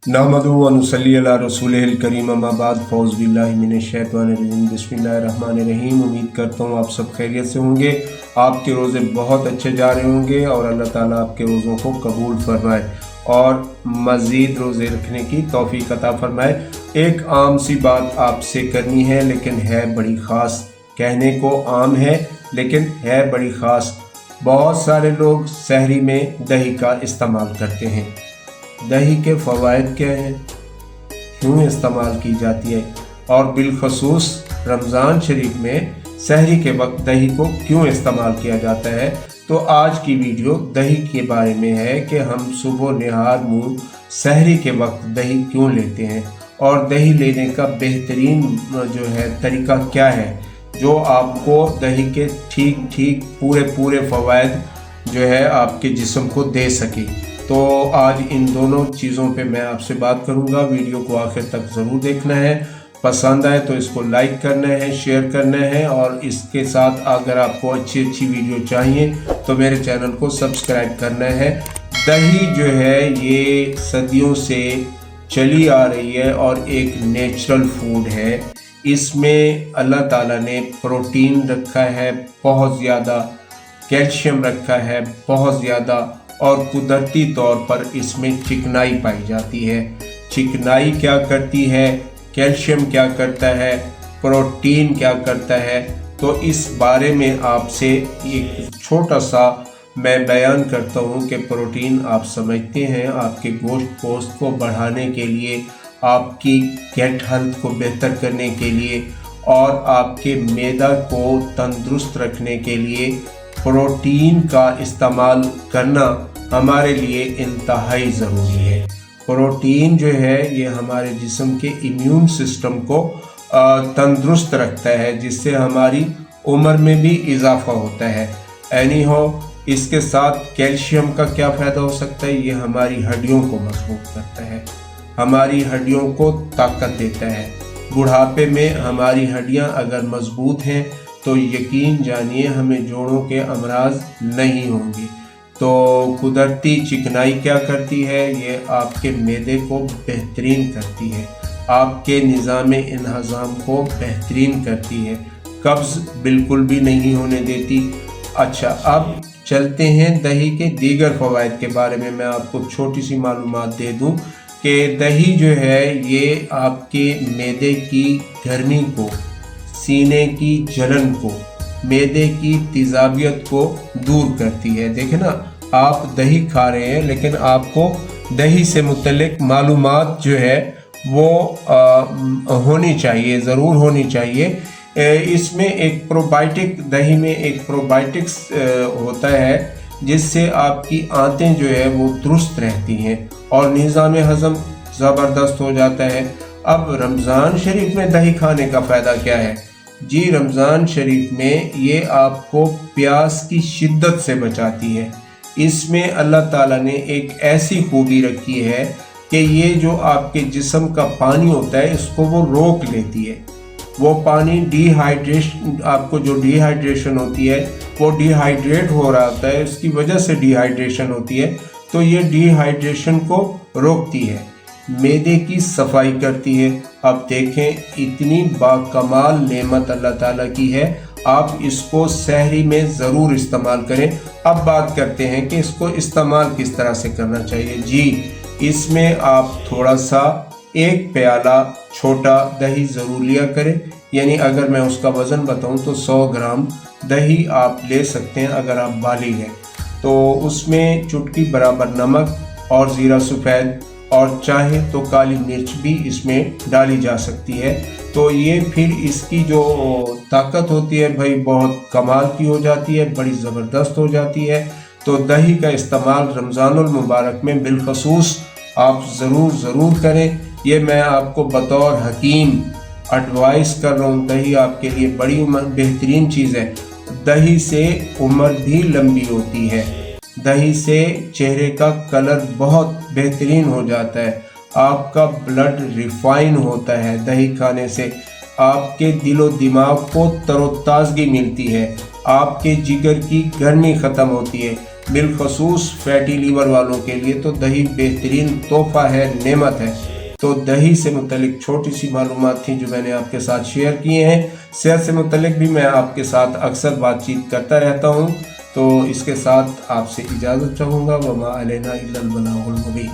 नहमदु व नुसल्ली अला रसूलिहिल करीम अम्मा बाद फ़ौज़ बिल्लाहि मिनश्शैतानिर्रजीम बिस्मिल्लाहिर्रहमानिर्रहीम। उम्मीद करता हूँ आप सब खैरियत से होंगे, आपके रोज़े बहुत अच्छे जा रहे होंगे और अल्लाह ताला आपके रोज़ों को कबूल फरमाए और मज़ीद रोज़े रखने की तौफ़ीक अता फरमाए। एक आम सी बात आपसे करनी है लेकिन है बड़ी ख़ास, कहने को आम है लेकिन है बड़ी ख़ास। बहुत सारे लोग सहरी में दही का इस्तेमाल करते हैं। दही के फ़वाइद क्या हैं, क्यों इस्तेमाल की जाती है और बिलखसूस रमज़ान शरीफ में सहरी के वक्त दही को क्यों इस्तेमाल किया जाता है। तो आज की वीडियो दही के बारे में है कि हम सुबह निहार मुँह सहरी के वक्त दही क्यों लेते हैं और दही लेने का बेहतरीन जो है तरीका क्या है जो आपको दही के ठीक पूरे फ़वाइद जो है आपके जिस्म को दे सके। तो आज इन दोनों चीज़ों पे मैं आपसे बात करूंगा। वीडियो को आखिर तक ज़रूर देखना है, पसंद आए तो इसको लाइक करना है, शेयर करना है और इसके साथ अगर आपको अच्छी वीडियो चाहिए तो मेरे चैनल को सब्सक्राइब करना है। दही जो है ये सदियों से चली आ रही है और एक नेचुरल फूड है। इसमें अल्लाह ताला ने प्रोटीन रखा है बहुत ज़्यादा, कैल्शियम रखा है बहुत ज़्यादा और कुदरती तौर पर इसमें चिकनाई पाई जाती है। चिकनाई क्या करती है, कैल्शियम क्या करता है, प्रोटीन क्या करता है, तो इस बारे में आपसे एक छोटा सा मैं बयान करता हूँ कि प्रोटीन आप समझते हैं आपके गोश्त पोस्ट को बढ़ाने के लिए, आपकी गट हेल्थ को बेहतर करने के लिए और आपके मैदा को तंदुरुस्त रखने के लिए प्रोटीन का इस्तेमाल करना हमारे लिए इंतहाई ज़रूरी है। प्रोटीन जो है ये हमारे जिस्म के इम्यून सिस्टम को तंदुरुस्त रखता है जिससे हमारी उम्र में भी इजाफ़ा होता है। एनी हो, इसके साथ कैल्शियम का क्या फ़ायदा हो सकता है, ये हमारी हड्डियों को मजबूत करता है, हमारी हड्डियों को ताकत देता है। बुढ़ापे में हमारी हड्डियां अगर मजबूत हैं तो यकीन जानिए हमें जोड़ों के अमराज नहीं होंगे। तो कुदरती चिकनाई क्या करती है, ये आपके मैदे को बेहतरीन करती है, आपके निज़ाम इंहज़ाम को बेहतरीन करती है, कब्ज़ बिल्कुल भी नहीं होने देती। अच्छा, अब चलते हैं दही के दीगर फ़वाइद के बारे में। मैं आपको छोटी सी मालूमात दे दूं कि दही जो है ये आपके मैदे की गर्मी को, सीने की जलन को, मैदे की तेज़ाबियत को दूर करती है। देखें ना, आप दही खा रहे हैं लेकिन आपको दही से मुतल्लिक मालूमात जो है वो होनी चाहिए, ज़रूर होनी चाहिए। इसमें एक प्रोबायोटिक, दही में एक प्रोबायोटिक्स होता है जिससे आपकी आंतें जो है वो दुरुस्त रहती हैं और निज़ाम हज़म ज़बरदस्त हो जाता है। अब रमज़ान शरीफ में दही खाने का फ़ायदा क्या है जी, रमज़ान शरीफ में ये आपको प्यास की शिद्दत से बचाती है। इसमें अल्लाह ताला ने एक ऐसी खूबी रखी है कि ये जो आपके जिस्म का पानी होता है इसको वो रोक लेती है। वो पानी डिहाइड्रेशन, आपको जो डिहाइड्रेशन होती है वो डिहाइड्रेट हो रहा होता है, उसकी वजह से डिहाइड्रेशन होती है, तो ये डिहाइड्रेशन को रोकती है, मैदे की सफाई करती है। अब देखें इतनी बाकमाल नेमत अल्लाह ताला की है, आप इसको सहरी में ज़रूर इस्तेमाल करें। अब बात करते हैं कि इसको इस्तेमाल किस तरह से करना चाहिए जी। इसमें आप थोड़ा सा एक प्याला छोटा दही ज़रूर लिया करें, यानी अगर मैं उसका वज़न बताऊं तो 100 ग्राम दही आप ले सकते हैं अगर आप बालिग हैं। तो उसमें चुटकी बराबर नमक और ज़ीरा सफ़ेद और चाहे तो काली मिर्च भी इसमें डाली जा सकती है। तो ये फिर इसकी जो ताकत होती है भाई बहुत कमाल की हो जाती है, बड़ी ज़बरदस्त हो जाती है। तो दही का इस्तेमाल रमज़ानुल मुबारक में बिलखसूस आप ज़रूर करें। ये मैं आपको बतौर हकीम एडवाइस कर रहा हूँ। दही आपके लिए बड़ी बेहतरीन चीज़ है। दही से उम्र भी लंबी होती है, दही से चेहरे का कलर बहुत बेहतरीन हो जाता है, आपका ब्लड रिफाइन होता है, दही खाने से आपके दिलो दिमाग को तरोताज़गी मिलती है, आपके जिगर की गर्मी ख़त्म होती है। बिलखसूस फैटी लीवर वालों के लिए तो दही बेहतरीन तोहफा है, नेमत है। तो दही से मुतलिक छोटी सी मालूमात थी जो मैंने आपके साथ शेयर किए हैं। सेहत से मुतलिक भी मैं आपके साथ अक्सर बातचीत करता रहता हूँ। तो इसके साथ आपसे इजाज़त चाहूँगा। वमा अलैना इल्लल बलागुल मुबीन।